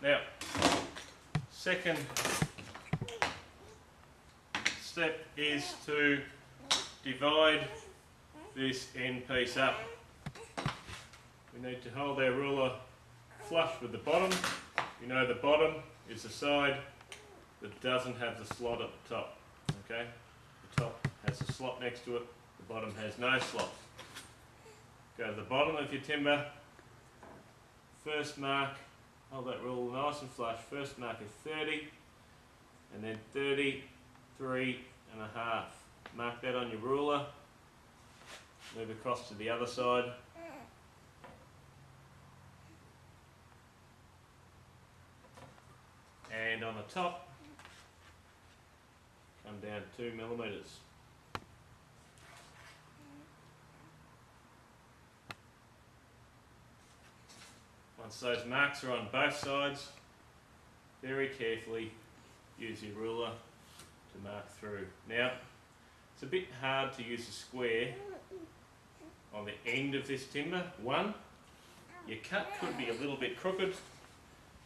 Now, second step is to divide this end piece up. We need to hold our ruler flush with the bottom. You know the bottom is the side that doesn't have the slot at the top. Okay? The top has a slot next to it, the bottom has no slot. Go to the bottom of your timber, first mark, hold that ruler nice and flush, first mark is 30 and then 33 and a half. Mark that on your ruler, move across to the other side. And on the top, come down 2 millimetres. Once those marks are on both sides, very carefully use your ruler to mark through. Now, it's a bit hard to use a square on the end of this timber. One, your cut could be a little bit crooked,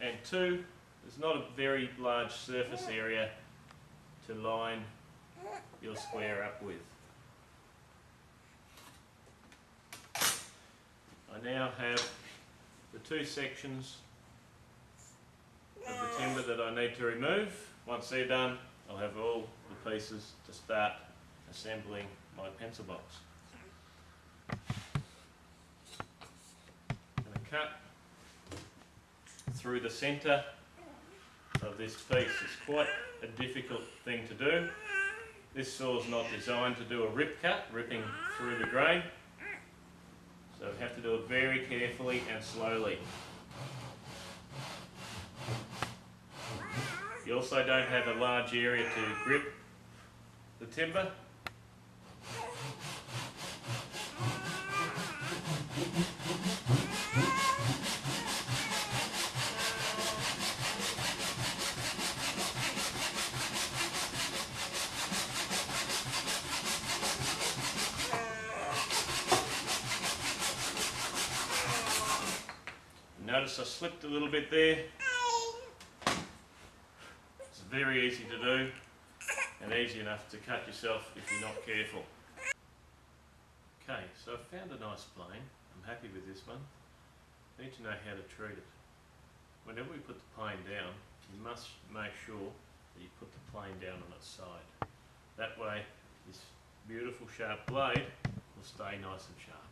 and two, there's not a very large surface area to line your square up with. I now have the two sections of the timber that I need to remove. Once they're done, I'll have all the pieces to start assembling my pencil box. I'm going to cut through the centre of this piece. It's quite a difficult thing to do. This saw is not designed to do a rip cut, ripping through the grain. So we have to do it very carefully and slowly. You also don't have a large area to grip the timber. Notice I slipped a little bit there. It's very easy to do and easy enough to cut yourself if you're not careful. Okay, so I've found a nice plane. I'm happy with this one. I need to know how to treat it. Whenever we put the plane down, you must make sure that you put the plane down on its side. That way this beautiful sharp blade will stay nice and sharp.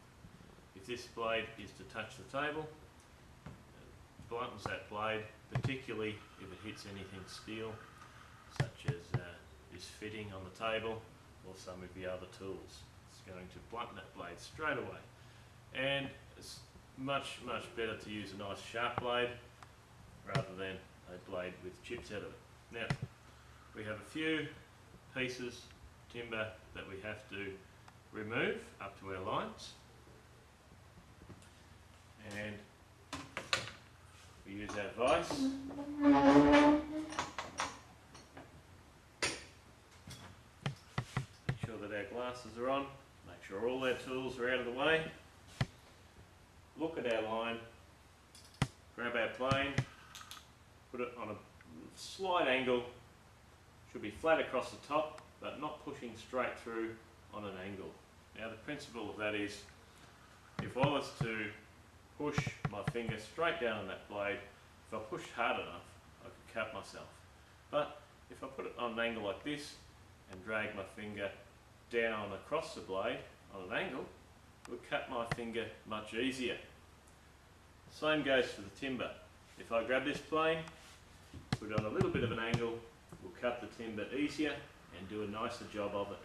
If this blade is to touch the table, bluntens that blade, particularly if it hits anything steel, such as this fitting on the table or some of the other tools. It's going to blunt that blade straight away. And it's much better to use a nice sharp blade rather than a blade with chips out of it. Now, we have a few pieces of timber that we have to remove up to our lines. And we use our vise. Make sure that our glasses are on. Make sure all our tools are out of the way. Look at our line. Grab our plane. Put it on a slight angle. Should be flat across the top, but not pushing straight through on an angle. Now the principle of that is, if I was to push my finger straight down on that blade, if I pushed hard enough, I could cut myself. But if I put it on an angle like this and drag my finger down across the blade on an angle, it would cut my finger much easier. Same goes for the timber. If I grab this plane, put it on a little bit of an angle, we'll cut the timber easier and do a nicer job of it.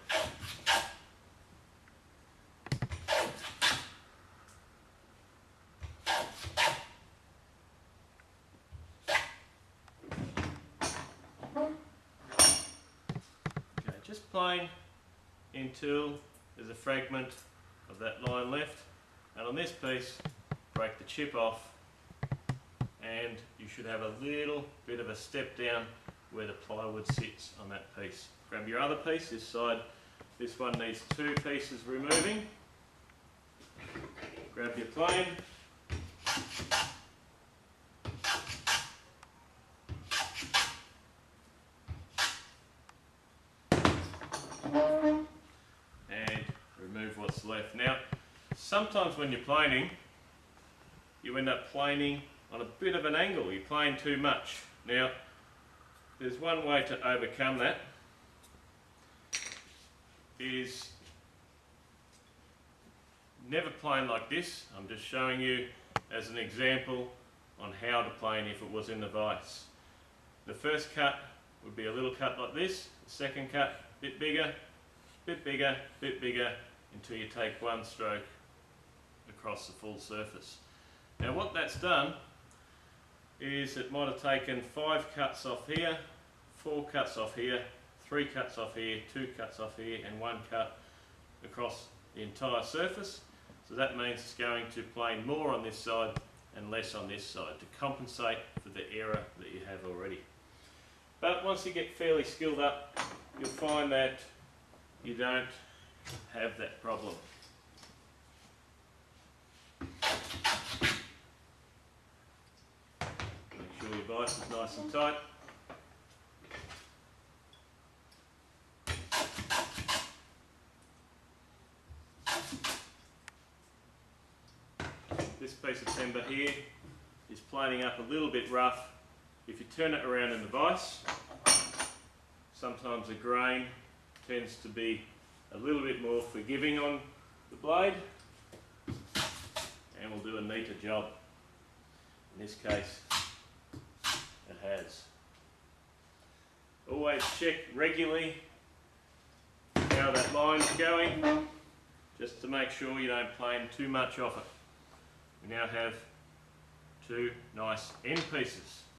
Just plane until there's a fragment of that line left, and on this piece break the chip off and you should have a little bit of a step down where the plywood sits on that piece. Grab your other piece, this side, this one needs two pieces removing. Grab your plane, left. Now, sometimes when you're planing, you end up planing on a bit of an angle. You plane too much. Now, there's one way to overcome that, is never plane like this. I'm just showing you as an example on how to plane if it was in the vise. The first cut would be a little cut like this. The second cut, bit bigger, bit bigger, bit bigger, until you take one stroke across the full surface. Now what that's done is it might have taken 5 cuts off here, 4 cuts off here, 3 cuts off here, 2 cuts off here, and 1 cut across the entire surface. So that means it's going to plane more on this side and less on this side to compensate for the error that you have already. But once you get fairly skilled up, you'll find that you don't have that problem. Make sure your vise is nice and tight. This piece of timber here is planing up a little bit rough. If you turn it around in the vise, sometimes the grain tends to be a little bit more forgiving on the blade and will do a neater job. In this case, it has. Always check regularly how that line's going, just to make sure you don't plane too much off it. We now have 2 nice end pieces.